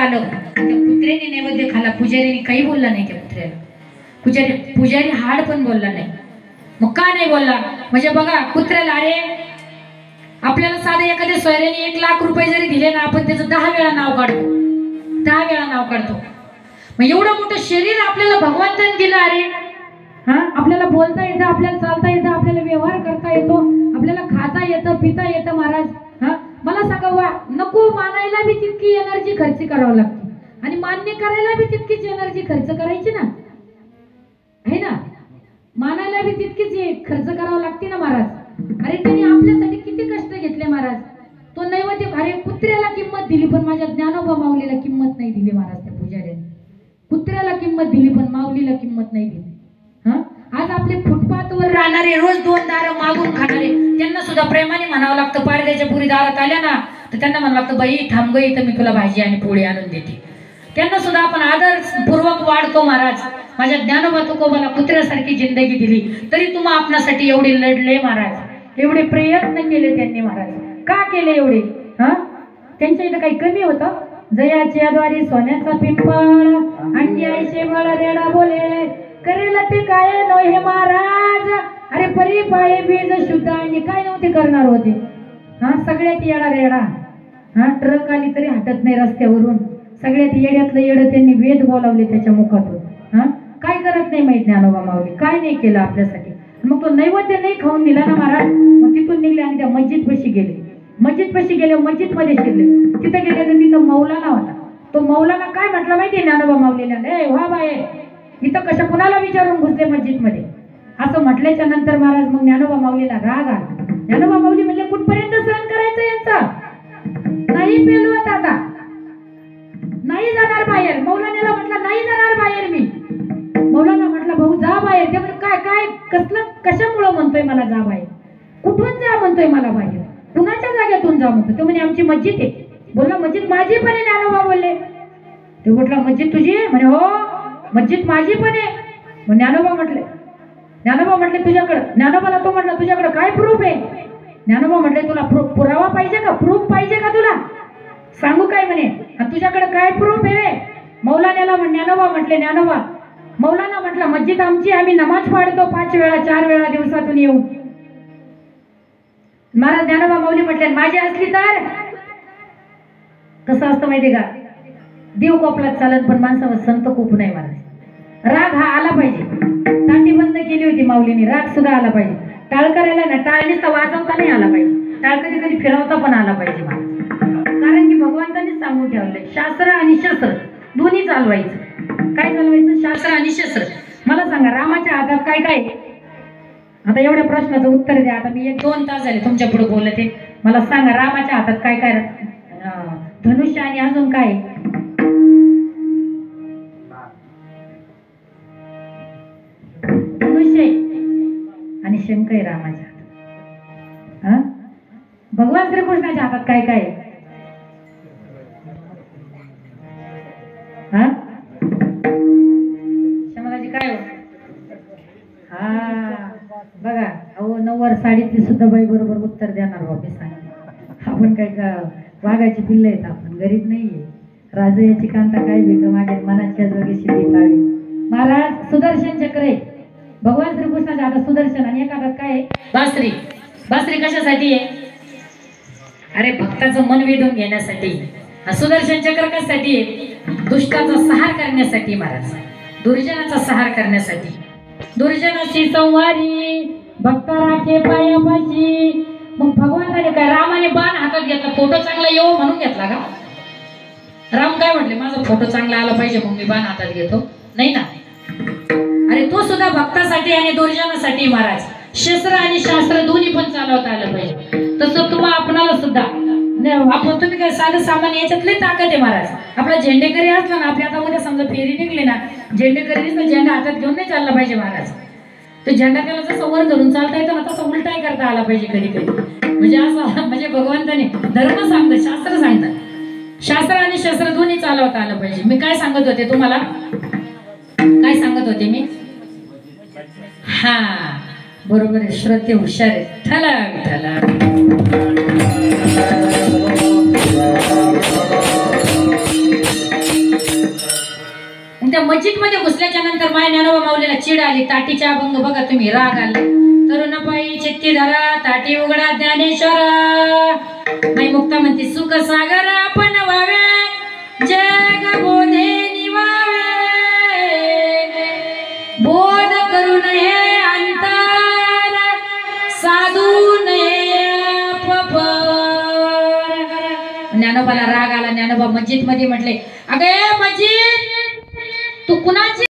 आलं, त्या कुत्र्याने नैवेद्य खाला, पुजारीने काही बोलला नाही त्या कुत्र्याला. पुजारी हाड पण बोलला नाही. मग का नाही बोलला? म्हणजे बघा कुत्र्याला, अरे आपल्याला साधे एखाद्या सोयऱ्याने 1 लाख रुपये जरी दिले ना, आपण त्याचं 10 वेळा नाव काढतो, 10 वेळा नाव काढतो. मग एवढं मोठं शरीर आपल्याला भगवंताने दिलं. अरे आपल्याला बोलता येतं, आपल्याला चालता येतं, आपल्याला व्यवहार करता येतो, आपल्याला खाता येतं, पिता येतं. महाराज मला सांगा, वा नको मानायला बी तितकी एनर्जी खर्च करावं लागते आणि मान्य करायला बी तितकीच एनर्जी खर्च करायची ना, आहे ना. मानायला बी तितकीच खर्च करावं लागते ना महाराज. अरे त्यांनी आपल्यासाठी किती कष्ट घेतले महाराज. तो नैवेद्य, अरे कुत्र्याला किंमत दिली पण माझ्या ज्ञानोबा माऊलीला किंमत नाही दिली महाराज. त्या पुजाऱ्याने कुत्र्याला किंमत दिली पण माऊलीला किंमत नाही दिली. आज आपले फुटपाथवर राहणारे, रोज 2 दारं मागून खाणारे, त्यांना सुद्धा प्रेमाने म्हणावं लागतं. पारद्याच्या पुरी दारात आल्या ना तर त्यांना म्हणावं लागतं, बाई थांब गं, इथं मी तुला भाजी आणि पोळी आणून देते. त्यांना सुद्धा आपण आदरपूर्वक वाढतो. महाराज माझ्या ज्ञानोबा तुकोबाला कुत्र्यासारखी जिंदगी दिली, तरी तुम्हा आपणासाठी एवढे लढले महाराज, एवढे प्रयत्न केले त्यांनी महाराज. का केले एवढे? त्यांच्या इथं काही कमी होतं? जयाच्या द्वारी सोन्याचा पिंपळ, अंड्याचे बळ रेडा बोले, करेल ते काय नो हे महाराज. अरे परी पाये बीज शुद्ध आणि काय नव्हते करणार होते. सगळ्यात येडा रेडा. ट्रक आली तरी हटत नाही रस्त्यावरून. सगळ्यात येड्यातलं येडं त्यांनी वेद बोलावले त्याच्या मुखातून. काय करत नाही माहित ज्ञानोबा माऊली, काय नाही केलं आपल्यासाठी. मग तो नैवेद्य नाही खाऊन दिला ना महाराज. मग तिथून निघले आणि त्या मस्जिद पाशी गेले. मस्जिद पाशी गेले, मस्जिद मध्ये शिरले. तिथे गेले तर तिथं मौलाना होता. तो मौलाना काय म्हटलं माहितीये ज्ञानोबा माऊलीला? ए व्हा बाये, इथं कशा कुणाला विचारून घुसले मस्जिद मध्ये, असं म्हटल्याच्या नंतर महाराज मग ज्ञानोबा माऊलीला राग आला. ज्ञानोबा माऊली म्हणले, कुठपर्यंत सहन करायचं यांचा? नाही पेलवत आता, नाही जाणार बाहेर. मौलानाला म्हटलं नाही जाणार बाहेर मी. मौलाना म्हटलं भाऊ जा बाहेर. ते म्हणजे काय काय कसलं कशामुळं म्हणतोय मला जा बाहेर? कुठून जा म्हणतोय मला बाहेर? कुणाच्या जागेतून जा म्हणतो? ते म्हणे आमची मस्जिद आहे. बोलला मस्जिद माझी पण आहे. ज्ञानोबा बोलले. ते म्हटलं मस्जिद तुझी आहे? म्हणे हो मस्जिद माझी पण आहे. मग ज्ञानोबा म्हटले तुझ्याकडं. ज्ञानोबाला तो म्हटला तुझ्याकडे काय प्रूफ आहे? ज्ञानोबा म्हटले तुला पुरावा पाहिजे का? प्रूफ पाहिजे का तुला? सांगू काय म्हणे? तुझ्याकडे काय प्रूफ आहे? मौलानाला ज्ञानोबा म्हटले, ज्ञानोबा मौलाना म्हटलं मस्जिद आमची, आम्ही नमाज पाडतो 5 वेळा 4 वेळा दिवसातून येऊ. महाराज ज्ञानोबा माऊली म्हटले माझी असली तर कसं असतं माहितीये का? देव कोपलात चालत पण माणसावर संत खूप नाही महाराज. राग हा आला पाहिजे. ताटी बंद केली होती माऊलीने, राग सुद्धा आला पाहिजे. टाळ करायला ना, टाळणीच वाजवता नाही आला पाहिजे, टाळ कधी कधी फिरवता पण आला पाहिजे महाराज. कारण की भगवंतांनीच सांगून ठेवलंय शास्त्र आणि शस्त्र दोन्ही चालवायचं. काय चालवायचं? शास्त्र आणि शस्त्र. मला सांगा रामाच्या हातात काय काय? आता एवढ्या प्रश्नाचं उत्तर द्या. आता मी 1-2 तास झाले तुमच्या पुढे बोलते. मला सांगा रामाच्या हातात काय काय? धनुष्य आणि अजून काय? धनुष्य आणि शंख आहे रामाच्या हातात. भगवान श्रीकृष्णाच्या हातात काय काय? शमलाजी काय? बघा अहो 9 साडीतली सुद्धा बाई बरोबर उत्तर देणार बाबी. सांग आपण काय का वाघाची पिल्ल आहेत? आपण गरीब नाहीये. राजयाची कांता काय भेट मागे मनाच्या जोगीशी पिताळी. महाराज सुदर्शन चक्र आहे भगवान श्रीकृष्णाच्या हातात सुदर्शन आणि एका हातात काय आहे? बासरी. बासरी कशासाठी आहे? अरे भक्ताचं मन वेधून घेण्यासाठी. सुदर्शन चक्र कशासाठी आहे? दुष्टाचा संहार करण्यासाठी महाराज, दुर्जनाचा संहार करण्यासाठी. दुर्जनाची संवारी भक्त राखे पायापाशी. मग भगवानाने काय रामाने बाण हातात घेतला, फोटो चांगला येऊ म्हणून घेतला का? राम काय म्हटले? माझा फोटो चांगला आला पाहिजे मग मी बाण हातात घेतो? नाही ना. अरे तो सुद्धा भक्तासाठी आणि दुर्जनासाठी महाराज. शस्त्र आणि शास्त्र दोन्ही पण चालवता आलं पाहिजे. तसं तुम्हा आपणाला सुद्धा आपण तुम्ही काय साधं सामान्य याच्यातली ताकद आहे महाराज. आपला झेंडेकरी असला ना, आपल्या आता उद्या समजा फेरी निघली ना, झेंडेकरीच ना झेंडा हातात घेऊन नाही चालला पाहिजे महाराज. तो झेंडा त्याला जसं वर धरून चालता येतो ना तसं उलटाही करता आला पाहिजे कधी कधी. म्हणजे असं म्हणजे भगवंताने धर्म सांगतात, शास्त्र सांगतात. शास्त्र आणि शस्त्र दोन्ही चालवता आलं पाहिजे. मी काय सांगत होते तुम्हाला? काय सांगत होते मी? बरोबर आहे. श्रोते हुशार आहे. ठला त्या मस्जिद मध्ये घुसल्याच्या नंतर माय ज्ञानोबा माऊलीला चिड आली. ताटीचा अभंग बघा तुम्ही, राग आला. तरुण पायी चित्ती धरा ताटी उघडा ज्ञानेश्वर. माई मुक्ता म्हणते सुख सागर आपण व्हावे जग बोधे निवावे. बोध करू नये अंतर साधू नये अपपर. ज्ञानोबाला राग आला. ज्ञानोबा मस्जिद मध्ये म्हटले, अगे मस्जिद तू कुणाची